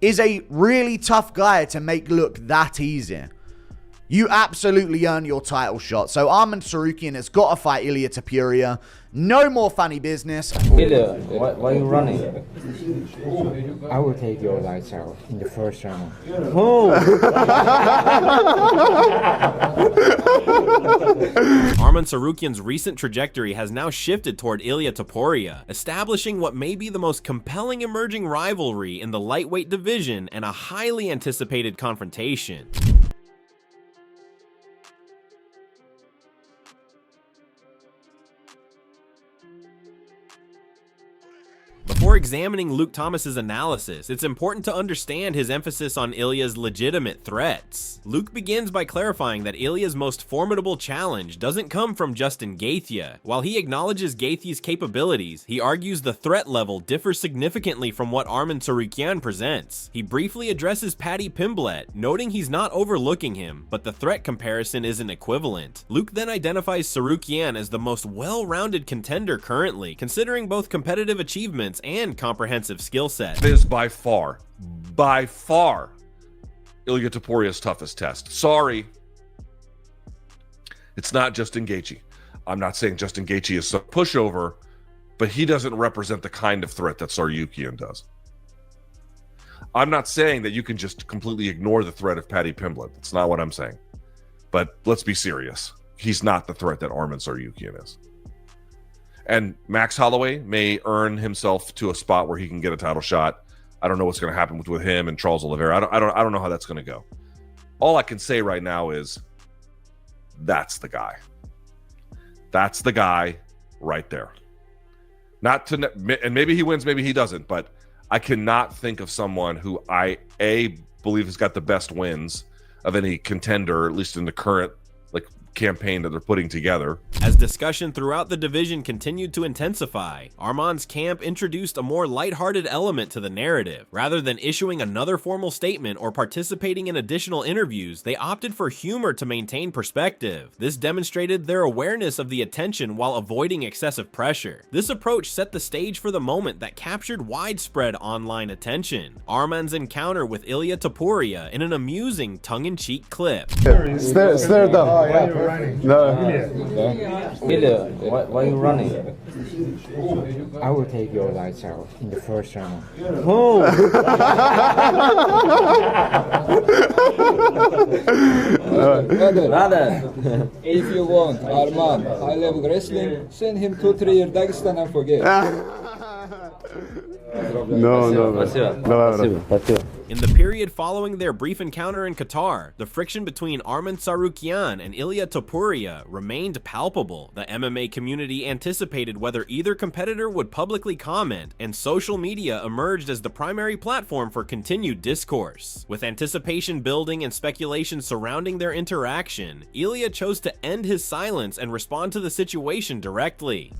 is a really tough guy to make look that easy. You absolutely earn your title shot. So Arman Tsarukyan has got to fight Ilia Topuria. No more funny business. Ilia, why are you running? I will take your lights out in the first round. Oh! Arman Tsarukyan's recent trajectory has now shifted toward Ilia Topuria, establishing what may be the most compelling emerging rivalry in the lightweight division and a highly anticipated confrontation. Before examining Luke Thomas's analysis, it's important to understand his emphasis on Ilia's legitimate threats. Luke begins by clarifying that Ilia's most formidable challenge doesn't come from Justin Gaethje. While he acknowledges Gaethje's capabilities, he argues the threat level differs significantly from what Arman Tsarukyan presents. He briefly addresses Paddy Pimblett, noting he's not overlooking him, but the threat comparison isn't equivalent. Luke then identifies Tsarukyan as the most well-rounded contender currently, considering both competitive achievements and comprehensive skill set. It is by far, Ilia Topuria's toughest test. Sorry. It's not Justin Gaethje. I'm not saying Justin Gaethje is some pushover, but he doesn't represent the kind of threat that Tsarukyan does. I'm not saying that you can just completely ignore the threat of Paddy Pimblett. That's not what I'm saying. But let's be serious. He's not the threat that Arman Tsarukyan is. And Max Holloway may earn himself to a spot where he can get a title shot. I don't know what's going to happen with him and Charles Oliveira. I don't know how that's going to go. All I can say right now is that's the guy. That's the guy right there. Not to, and maybe he wins, maybe he doesn't, but I cannot think of someone who I believe has got the best wins of any contender, at least in the current campaign that they're putting together. As discussion throughout the division continued to intensify, Arman's camp introduced a more lighthearted element to the narrative. Rather than issuing another formal statement or participating in additional interviews, they opted for humor to maintain perspective. This demonstrated their awareness of the attention while avoiding excessive pressure. This approach set the stage for the moment that captured widespread online attention: Arman's encounter with Ilia Topuria in an amusing tongue-in-cheek clip. Stare down. No. Ilia, why are you running? I will take your lights out in the first round. Oh! Brother, if you want Arman high-level wrestling, send him 2-3 years Dagestan and forget. No. In the period following their brief encounter in Qatar, the friction between Arman Tsarukyan and Ilia Topuria remained palpable. The MMA community anticipated whether either competitor would publicly comment, and social media emerged as the primary platform for continued discourse. With anticipation building and speculation surrounding their interaction, Ilia chose to end his silence and respond to the situation directly.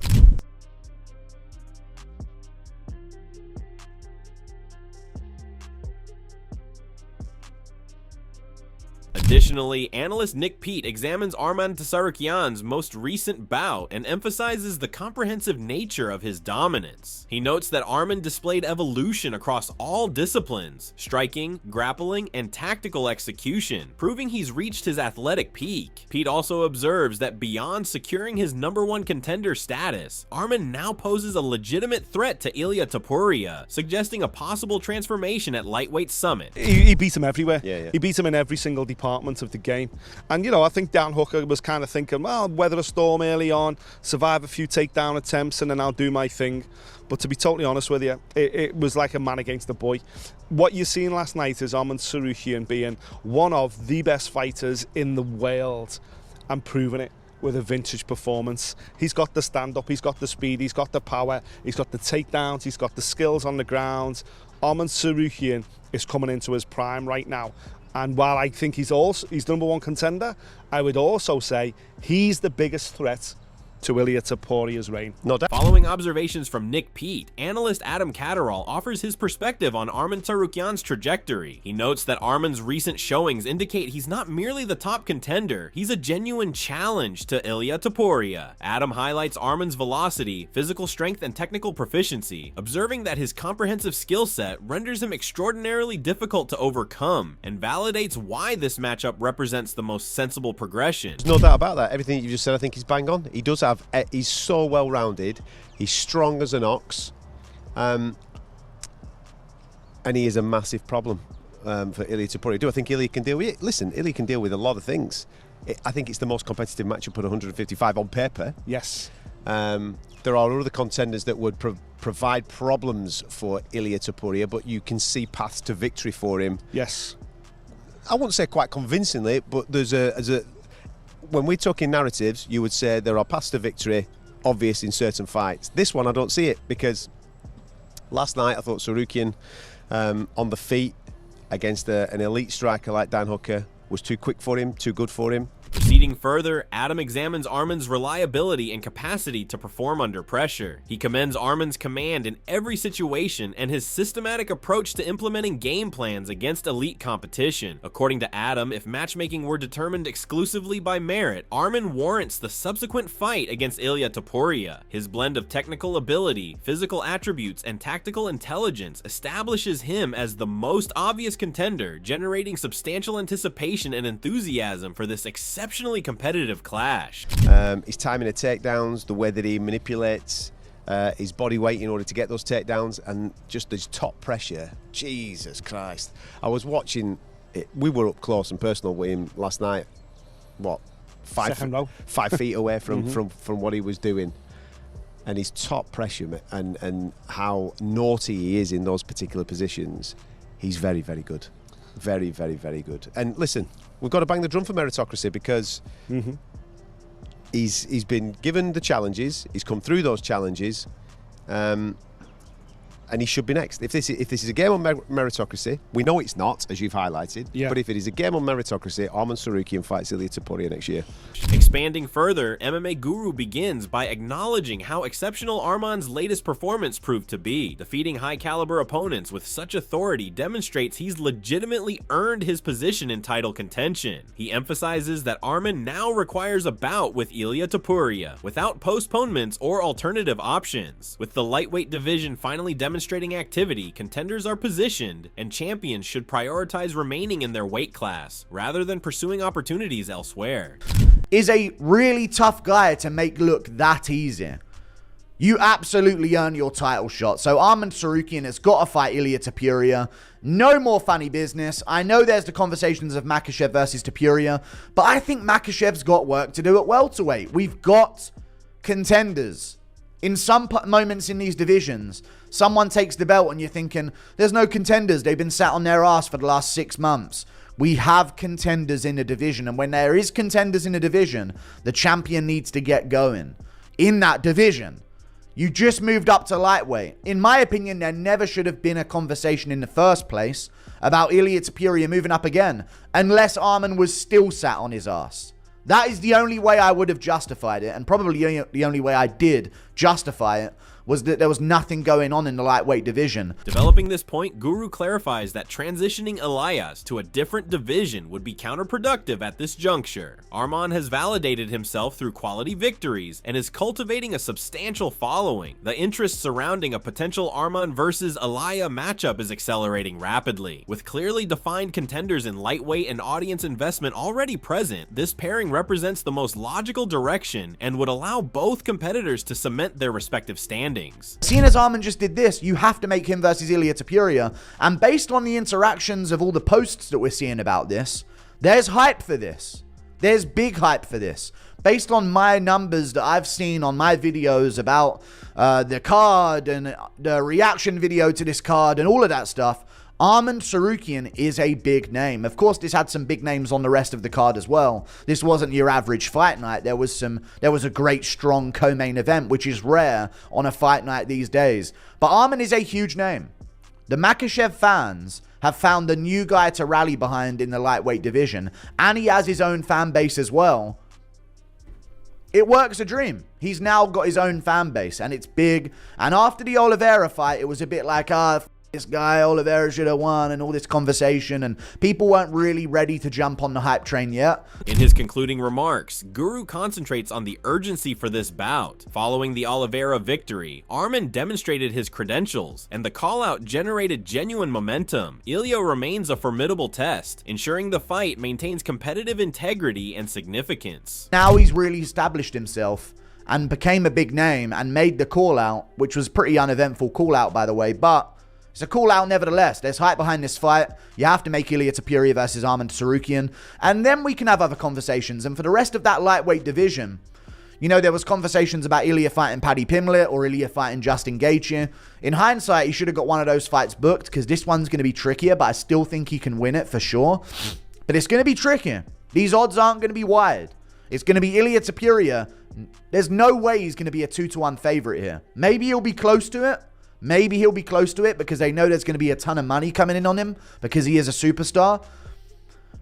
Additionally, analyst Nick Pete examines Arman Tsarukyan's most recent bout and emphasizes the comprehensive nature of his dominance. He notes that Arman displayed evolution across all disciplines: striking, grappling, and tactical execution, proving he's reached his athletic peak. Pete also observes that beyond securing his #1 contender status, Arman now poses a legitimate threat to Ilia Topuria, suggesting a possible transformation at lightweight summit. He beat him everywhere. Yeah. He beat him in every single department of the game. And, I think Dan Hooker was kind of thinking, well, weather a storm early on, survive a few takedown attempts, and then I'll do my thing. But to be totally honest with you, it was like a man against a boy. What you're seeing last night is Arman Tsarukyan being one of the best fighters in the world and proving it with a vintage performance. He's got the stand-up, he's got the speed, he's got the power, he's got the takedowns, he's got the skills on the ground. Arman Tsarukyan is coming into his prime right now. And while I think he's #1 contender, I would also say he's the biggest threat to Ilia Topuria's reign. No doubt. Following observations from Nick Pete, analyst Adam Catterall offers his perspective on Arman Tsarukyan's trajectory. He notes that Arman's recent showings indicate he's not merely the top contender, he's a genuine challenge to Ilia Topuria. Adam highlights Arman's velocity, physical strength, and technical proficiency, observing that his comprehensive skill set renders him extraordinarily difficult to overcome, and validates why this matchup represents the most sensible progression. There's no doubt about that. Everything you just said, I think, is bang on. He does have, he's so well-rounded, he's strong as an ox, and he is a massive problem for Ilia Topuria. Do I think Ilia can deal with it? Listen, Ilia can deal with a lot of things. I think it's the most competitive matchup at 155 on paper. Yes. There are other contenders that would provide problems for Ilia Topuria, but you can see paths to victory for him. Yes. I wouldn't say quite convincingly, but there's when we're talking narratives, you would say there are paths to victory obvious in certain fights. This one, I don't see it, because last night I thought Tsarukyan on the feet against an elite striker like Dan Hooker was too quick for him, too good for him. Proceeding further, Adam examines Arman's reliability and capacity to perform under pressure. He commends Arman's command in every situation and his systematic approach to implementing game plans against elite competition. According to Adam, if matchmaking were determined exclusively by merit, Arman warrants the subsequent fight against Ilia Topuria. His blend of technical ability, physical attributes, and tactical intelligence establishes him as the most obvious contender, generating substantial anticipation and enthusiasm for this exceptionally competitive clash. His timing of takedowns, the way that he manipulates his body weight in order to get those takedowns, and just his top pressure. Jesus Christ. I was watching it. We were up close and personal with him last night. What? 5 feet away from what he was doing. And his top pressure and how naughty he is in those particular positions, he's very, very good. Very, very, very good. And listen, we've got to bang the drum for meritocracy, because he's been given the challenges, he's come through those challenges, and he should be next. If this is a game on meritocracy, we know it's not, as you've highlighted, but if it is a game on meritocracy, Arman Tsarukyan fights Ilia Topuria next year. Expanding further, MMA Guru begins by acknowledging how exceptional Arman's latest performance proved to be. Defeating high-caliber opponents with such authority demonstrates he's legitimately earned his position in title contention. He emphasizes that Arman now requires a bout with Ilia Topuria, without postponements or alternative options. With the lightweight division finally demonstrating activity, contenders are positioned, and champions should prioritize remaining in their weight class, rather than pursuing opportunities elsewhere. Is a really tough guy to make look that easy. You absolutely earn your title shot. So Arman Tsarukyan has got to fight Ilia Topuria. No more funny business. I know there's the conversations of Makhachev versus Topuria, but I think Makhachev's got work to do at welterweight. We've got contenders. In some moments in these divisions, someone takes the belt and you're thinking, there's no contenders. They've been sat on their ass for the last 6 months. We have contenders in a division, and when there is contenders in a division, the champion needs to get going. In that division, you just moved up to lightweight. In my opinion, there never should have been a conversation in the first place about Ilia Topuria moving up again, unless Arman was still sat on his ass. That is the only way I would have justified it, and probably the only way I did justify it was that there was nothing going on in the lightweight division. Developing this point, Guru clarifies that transitioning Elias to a different division would be counterproductive at this juncture. Arman has validated himself through quality victories and is cultivating a substantial following. The interest surrounding a potential Arman versus Elia matchup is accelerating rapidly. With clearly defined contenders in lightweight and audience investment already present, this pairing represents the most logical direction and would allow both competitors to cement their respective standings. Seeing as Arman just did this, you have to make him versus Ilia Topuria, and based on the interactions of all the posts that we're seeing about this, there's hype for this. There's big hype for this. Based on my numbers that I've seen on my videos about the card and the reaction video to this card and all of that stuff, Arman Tsarukyan is a big name. Of course, this had some big names on the rest of the card as well. This wasn't your average fight night. There was a great, strong co-main event, which is rare on a fight night these days. But Arman is a huge name. The Makhachev fans have found a new guy to rally behind in the lightweight division, and he has his own fan base as well. it works a dream. He's now got his own fan base, and it's big. And after the Oliveira fight, it was a bit like, this guy, Oliveira should have won, and all this conversation, and people weren't really ready to jump on the hype train yet. In his concluding remarks, Guru concentrates on the urgency for this bout. Following the Oliveira victory, Arman demonstrated his credentials, and the call-out generated genuine momentum. Ilia remains a formidable test, ensuring the fight maintains competitive integrity and significance. Now he's really established himself and became a big name and made the call-out, which was pretty uneventful call-out, by the way, but it's a call-out nevertheless. There's hype behind this fight. You have to make Ilia Topuria versus Arman Tsarukyan, and then we can have other conversations. And for the rest of that lightweight division, you know, there was conversations about Ilia fighting Paddy Pimblett or Ilia fighting Justin Gaethje. In hindsight, he should have got one of those fights booked because this one's going to be trickier, but I still think he can win it for sure. But it's going to be trickier. These odds aren't going to be wide. It's going to be Ilia Topuria. There's no way he's going to be a 2-1 favorite here. Maybe he'll be close to it. Maybe he'll be close to it because they know there's going to be a ton of money coming in on him because he is a superstar.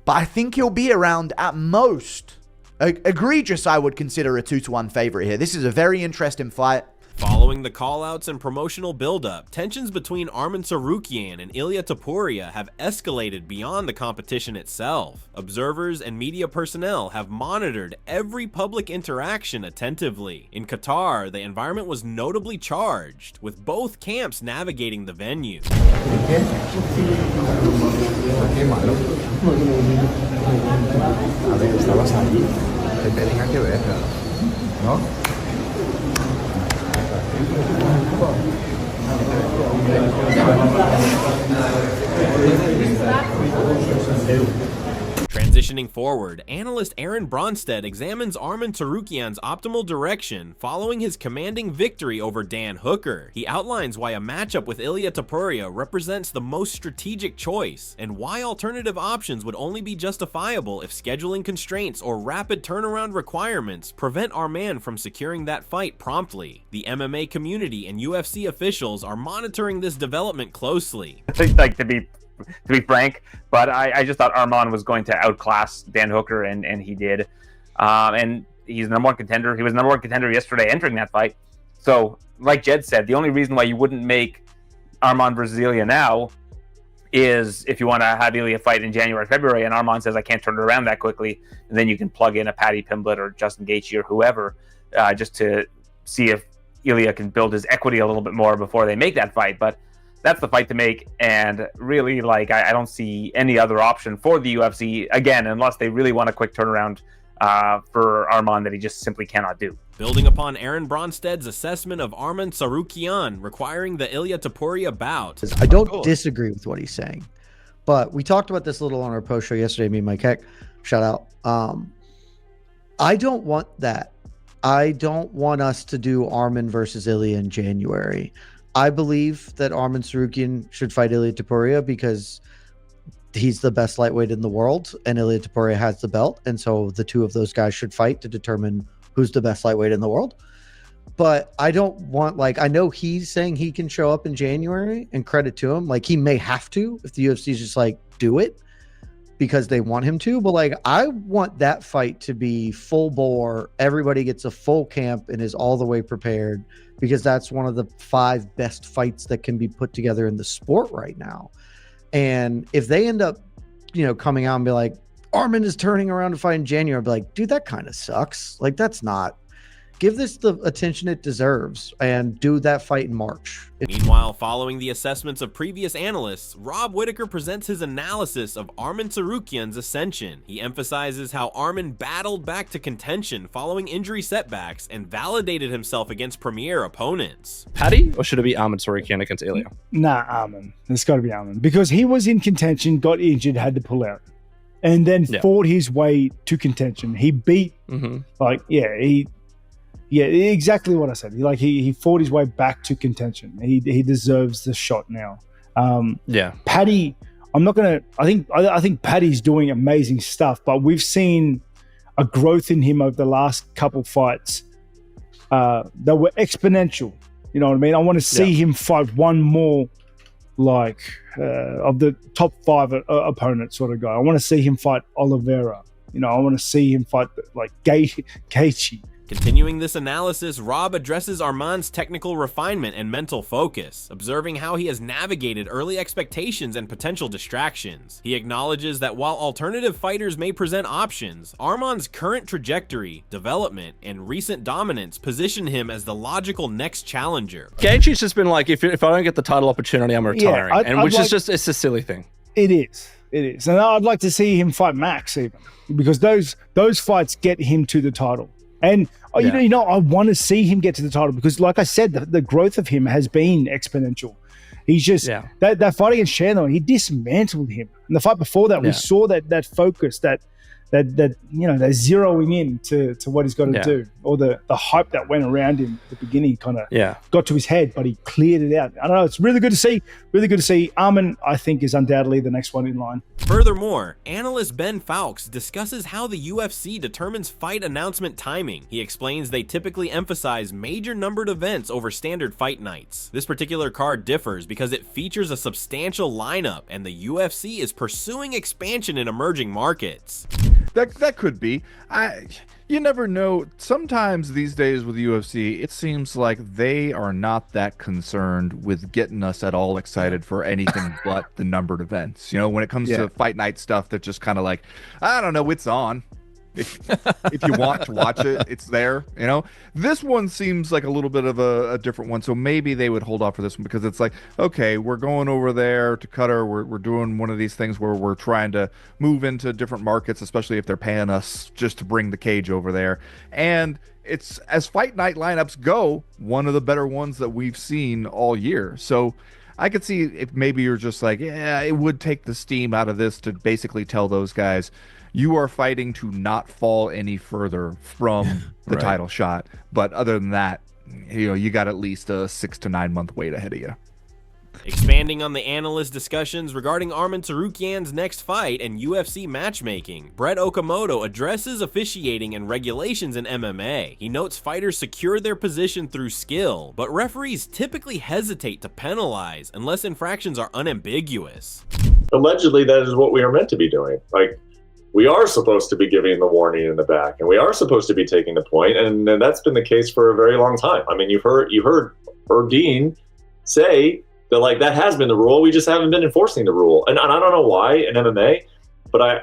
But I think he'll be around at most. Egregious, I would consider a 2-1 favorite here. This is a very interesting fight. Following the callouts and promotional buildup, tensions between Arman Tsarukyan and Ilia Topuria have escalated beyond the competition itself. Observers and media personnel have monitored every public interaction attentively. In Qatar, the environment was notably charged, with both camps navigating the venue. Transitioning forward, analyst Aaron Bronstead examines Arman Tsarukyan's optimal direction following his commanding victory over Dan Hooker. He outlines why a matchup with Ilia Topuria represents the most strategic choice, and why alternative options would only be justifiable if scheduling constraints or rapid turnaround requirements prevent Arman from securing that fight promptly. The MMA community and UFC officials are monitoring this development closely. Like, to be frank, but I just thought Arman was going to outclass Dan Hooker, and he did. And he's the number one contender. He was the number one contender yesterday entering that fight. So, like Jed said, the only reason why you wouldn't make Arman versus Ilia now is if you want to have Ilia fight in January, February, and Arman says, I can't turn it around that quickly, and then you can plug in a Paddy Pimblett or Justin Gaethje or whoever, just to see if Ilia can build his equity a little bit more before they make that fight. But that's the fight to make, and really, like, I don't see any other option for the UFC, again, unless they really want a quick turnaround for Arman that he just simply cannot do. Building upon Aaron Bronstead's assessment of Arman Tsarukyan requiring the Ilia Topuria bout. I don't disagree with what he's saying, but we talked about this a little on our post show yesterday, me and Mike Heck, shout out. I don't want that. I don't want us to do Arman versus Ilia in January. I believe that Arman Tsarukyan should fight Ilia Topuria because he's the best lightweight in the world, and Ilia Topuria has the belt, and so the two of those guys should fight to determine who's the best lightweight in the world. But I don't want, like, I know he's saying he can show up in January, and credit to him. Like, he may have to if the UFC's just like, do it because they want him to. But, like, I want that fight to be full bore. Everybody gets a full camp and is all the way prepared, because that's one of the 5 best fights that can be put together in the sport right now. And if they end up, coming out and be like, Arman is turning around to fight in January, I'd be like, dude, that kind of sucks. Like, that's not. Give this the attention it deserves and do that fight in March. Meanwhile, following the assessments of previous analysts, Rob Whittaker presents his analysis of Arman Tsarukyan's ascension. He emphasizes how Arman battled back to contention following injury setbacks and validated himself against premier opponents. Paddy, or should it be Arman Tsarukyan against Ilia? Nah, Arman. It's got to be Arman. Because he was in contention, got injured, had to pull out. And then fought his way to contention. He beat, Yeah, exactly what I said. He fought his way back to contention. He deserves the shot now. Paddy, I think Paddy's doing amazing stuff, but we've seen a growth in him over the last couple fights that were exponential. You know what I mean? I want to see him fight one more of the top 5 opponent sort of guy. I want to see him fight Oliveira. I want to see him fight like Gaethje. Continuing this analysis, Rob addresses Arman's technical refinement and mental focus, observing how he has navigated early expectations and potential distractions. He acknowledges that while alternative fighters may present options, Arman's current trajectory, development, and recent dominance position him as the logical next challenger. Gaethje's just been like, if I don't get the title opportunity, I'm retiring, it's a silly thing. It is. And I'd like to see him fight Max even, because those fights get him to the title. And you know, I want to see him get to the title because, like I said, the growth of him has been exponential. He's just that fight against Chandler, he dismantled him. And the fight before that, we saw that focus, that you know, they're zeroing in to what he's got to do, or the hype that went around him at the beginning kind of got to his head, but he cleared it out. I don't know, it's really good to see. Arman, I think, is undoubtedly the next one in line. Furthermore, analyst Ben Fowkes discusses how the UFC determines fight announcement timing. He explains they typically emphasize major numbered events over standard fight nights. This particular card differs because it features a substantial lineup, and the UFC is pursuing expansion in emerging markets. That could be. You never know. Sometimes these days with UFC, it seems like they are not that concerned with getting us at all excited for anything but the numbered events. You know, when it comes to fight night stuff, they're just kind of like, I don't know, it's on. If you want to watch it, it's there. You know, this one seems like a little bit of a different one, so maybe they would hold off for this one because it's like, okay, we're going over there to Qatar. We're doing one of these things where we're trying to move into different markets, especially if they're paying us just to bring the cage over there. And it's, as fight night lineups go, one of the better ones that we've seen all year. So I could see if maybe you're just like, yeah, it would take the steam out of this to basically tell those guys, you are fighting to not fall any further from the title shot. But other than that, you know, you got at least a 6 to 9 month wait ahead of you. Expanding on the analyst discussions regarding Arman Tsarukyan's next fight and UFC matchmaking, Brett Okamoto addresses officiating and regulations in MMA. He notes fighters secure their position through skill, but referees typically hesitate to penalize unless infractions are unambiguous. Allegedly, that is what we are meant to be doing. Like, we are supposed to be giving the warning in the back, and we are supposed to be taking the point, and that's been the case for a very long time. I mean, you heard Dean say that, like, that has been the rule. We just haven't been enforcing the rule, and I don't know why in MMA, but I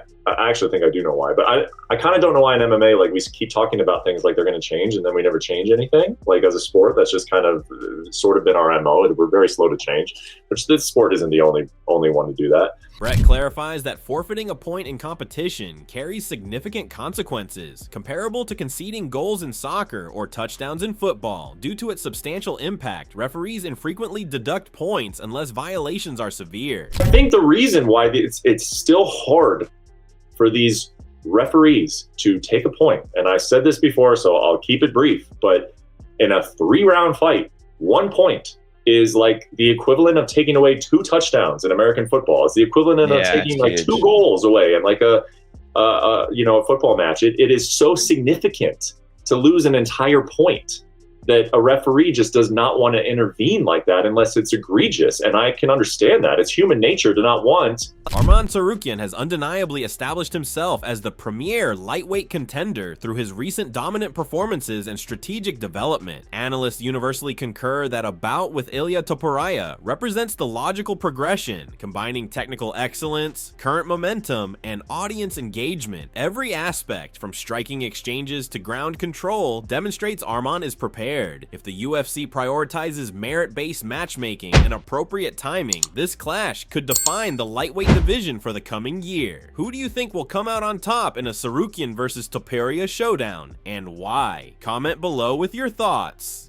actually think I do know why. But I kind of don't know why in MMA, like, we keep talking about things like they're going to change, and then we never change anything. Like, as a sport, that's just kind of sort of been our MO. We're very slow to change, which this sport isn't the only one to do that. Brett clarifies that forfeiting a point in competition carries significant consequences, comparable to conceding goals in soccer or touchdowns in football. Due to its substantial impact, referees infrequently deduct points unless violations are severe. I think the reason why it's still hard for these referees to take a point, and I said this before, so I'll keep it brief, but in a 3-round fight, 1 point is like the equivalent of taking away 2 touchdowns in American football. It's the equivalent of taking like 2 goals away in like a football match. It is so significant to lose an entire point that a referee just does not want to intervene like that unless it's egregious. And I can understand that. It's human nature to not want. Arman Tsarukyan has undeniably established himself as the premier lightweight contender through his recent dominant performances and strategic development. Analysts universally concur that a bout with Ilia Topuria represents the logical progression, combining technical excellence, current momentum, and audience engagement. Every aspect, from striking exchanges to ground control, demonstrates Arman is prepared. If the UFC prioritizes merit-based matchmaking and appropriate timing, this clash could define the lightweight division for the coming year. Who do you think will come out on top in a Tsarukyan versus Topuria showdown, and why? Comment below with your thoughts.